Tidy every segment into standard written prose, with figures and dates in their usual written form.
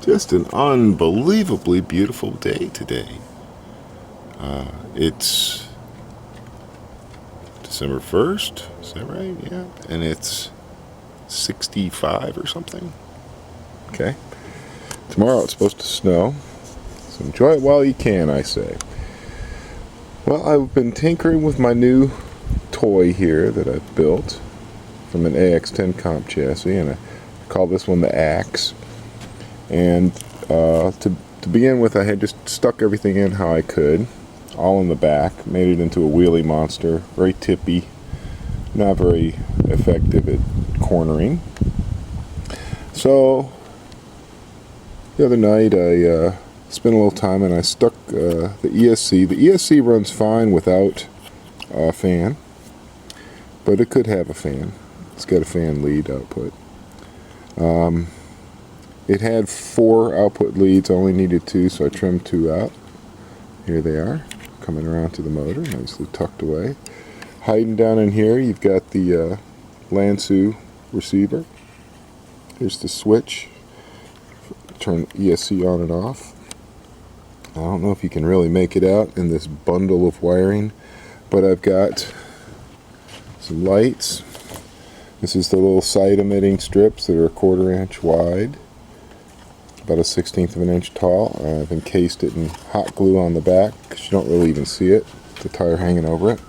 Just an unbelievably beautiful day today. It's December 1st, is that right? Yeah. And it's 65 or something. Okay. Tomorrow it's supposed to snow, so enjoy it while you can, I say. Well, I've been tinkering with my new toy here that I've built from an AX10 comp chassis, and I call this one the Axe. And to begin with, I had just stuck everything in how I could, all in the back, made it into a wheelie monster, very tippy, not very effective at cornering. So the other night I spent a little time and I stuck the ESC. The ESC runs fine without a fan, but it could have a fan. It's got a fan lead output. It had 4 output leads, only needed 2, so I trimmed 2 out. Here they are, coming around to the motor, nicely tucked away. Hiding down in here, you've got the Lansu receiver. Here's the switch. Turn ESC on and off. I don't know if you can really make it out in this bundle of wiring, but I've got some lights. This is the little side emitting strips that are 1/4 inch wide, about 1/16 of an inch tall. I've encased it in hot glue on the back because you don't really even see it. The tire hanging over it.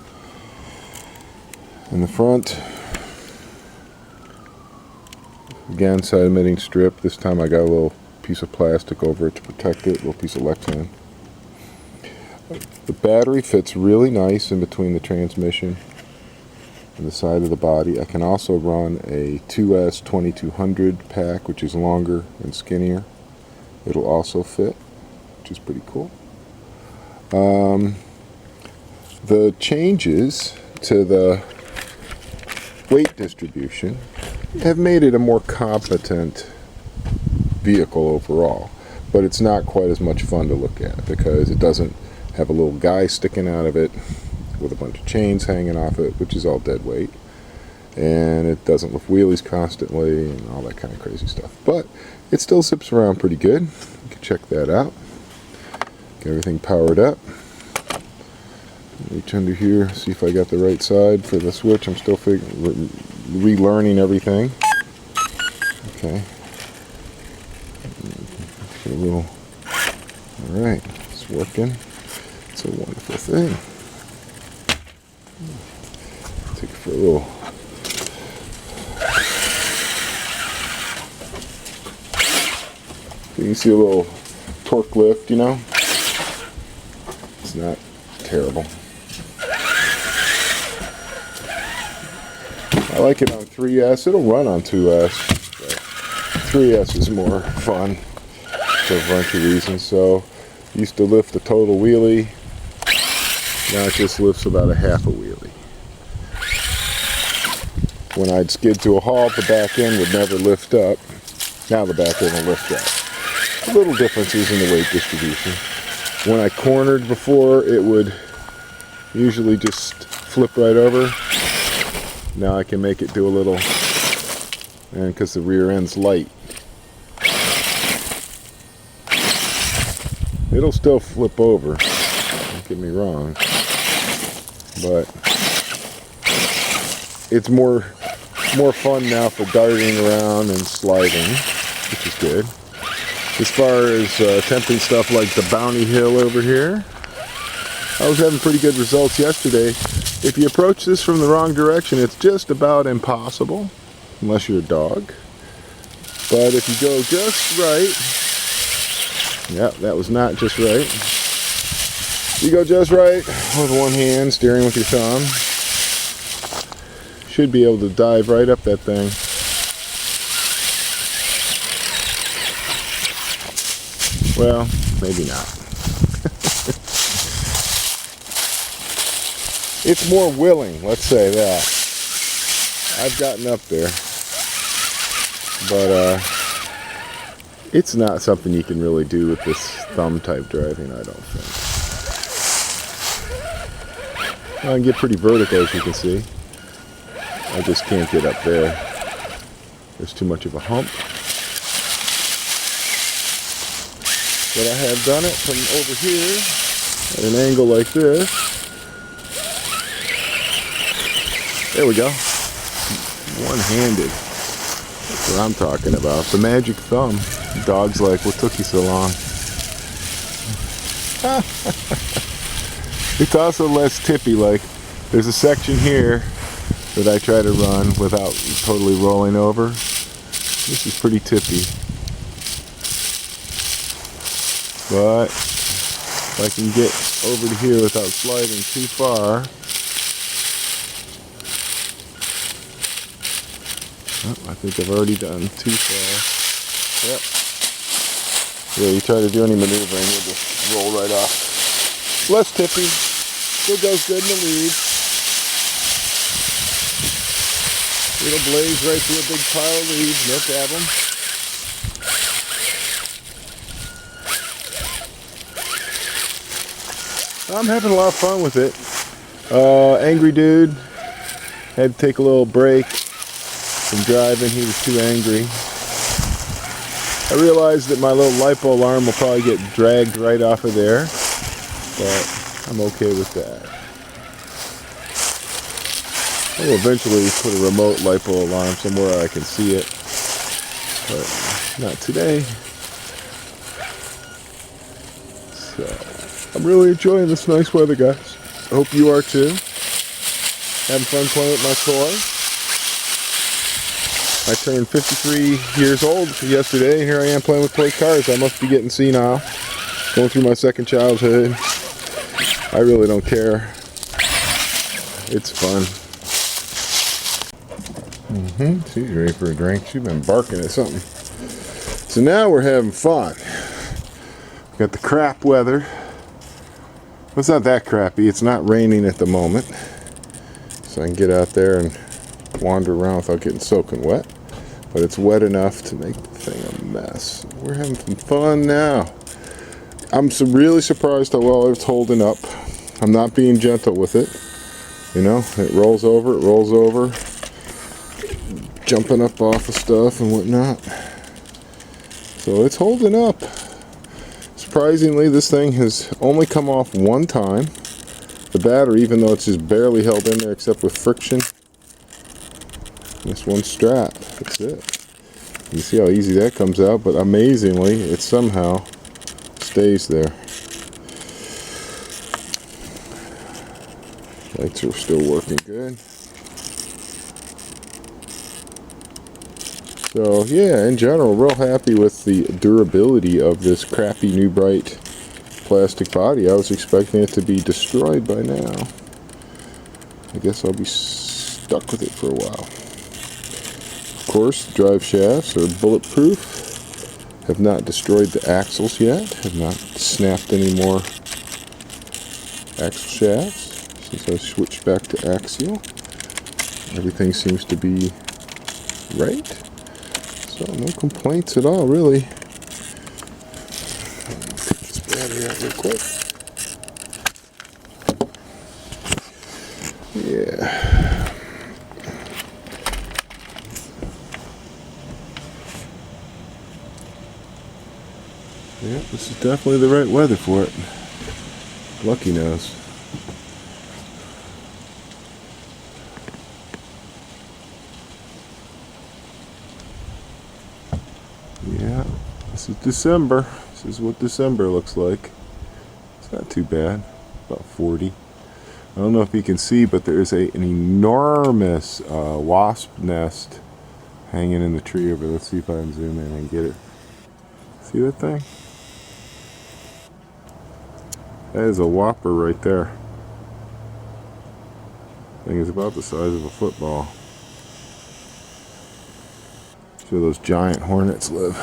In the front, again, side emitting strip. This time I got a little piece of plastic over it to protect it, a little piece of Lexan. The battery fits really nice in between the transmission and the side of the body. I can also run a 2S 2200 pack, which is longer and skinnier. It'll also fit, which is pretty cool. The changes to the weight distribution have made it a more competent vehicle overall, but it's not quite as much fun to look at because it doesn't have a little guy sticking out of it with a bunch of chains hanging off it, which is all dead weight, and it doesn't lift wheelies constantly and all that kind of crazy stuff, but it still zips around pretty good. You can check that out. Get everything powered up. Reach under here, see if I got the right side for the switch. I'm still relearning everything. Okay. Alright, it's working. It's a wonderful thing. Take it for a little. You can see a little torque lift, you know. It's not terrible. I like it on 3S. It'll run on 2S. But 3S is more fun for a bunch of reasons. So, used to lift a total wheelie. Now it just lifts about a half a wheelie. When I'd skid to a halt, the back end would never lift up. Now the back end will lift up. Little differences in the weight distribution. When I cornered before, it would usually just flip right over. Now I can make it do a little, and because the rear end's light, it'll still flip over, don't get me wrong, but it's more fun now for darting around and sliding, which is good. As far as attempting stuff like the Bounty Hill over here, I was having pretty good results yesterday. If you approach this from the wrong direction, it's just about impossible, unless you're a dog. But if you go just right, yeah, that was not just right. You go just right with one hand, steering with your thumb, should be able to dive right up that thing. Well, maybe not. It's more willing, let's say that. I've gotten up there. But it's not something you can really do with this thumb type driving, I don't think. I can get pretty vertical, as you can see. I just can't get up there. There's too much of a hump. But I have done it from over here at an angle like this. There we go. One-handed. That's what I'm talking about. The magic thumb. The dog's like, what took you so long? It's also less tippy. Like, there's a section here that I try to run without totally rolling over. This is pretty tippy. But if I can get over to here without sliding too far. Oh, I think I've already done too far. Yep. Yeah, you try to do any maneuvering, you'll just roll right off. Less tippy. Still goes good in the lead. It'll blaze right through a big pile of leaves, no problem. I'm having a lot of fun with it. Angry dude. Had to take a little break from driving. He was too angry. I realized that my little LiPo alarm will probably get dragged right off of there, but I'm okay with that. I will eventually put a remote LiPo alarm somewhere I can see it, but not today. So, I'm really enjoying this nice weather, guys. I hope you are too. Having fun playing with my toy. I turned 53 years old yesterday, and here I am playing with toy cars. I must be getting senile. Going through my second childhood. I really don't care. It's fun. She's ready for a drink. She's been barking at something. So now we're having fun. Got the crap weather. Well, it's not that crappy. It's not raining at the moment. So I can get out there and wander around without getting soaking wet. But it's wet enough to make the thing a mess. We're having some fun now. I'm really surprised how well it's holding up. I'm not being gentle with it. You know, it rolls over, jumping up off of stuff and whatnot. So it's holding up. Surprisingly, this thing has only come off one time. The battery, even though it's just barely held in there except with friction. This one strap, that's it. You see how easy that comes out, but amazingly, it somehow stays there. Lights are still working good. So yeah, in general, real happy with the durability of this crappy new bright plastic body. I was expecting it to be destroyed by now. I guess I'll be stuck with it for a while. Of course, the drive shafts are bulletproof. Have not destroyed the axles yet. Have not snapped any more axle shafts since I switched back to axial. Everything seems to be right. So no complaints at all, really. Take this battery out real quick. Yeah. Yeah, this is definitely the right weather for it. Lucky knows. Yeah, this is December. This is what December looks like. It's not too bad. About 40. I don't know if you can see, but there is an enormous wasp nest hanging in the tree over there. Let's see if I can zoom in and get it. See that thing? That is a whopper right there. Thing is about the size of a football. That's where those giant hornets live.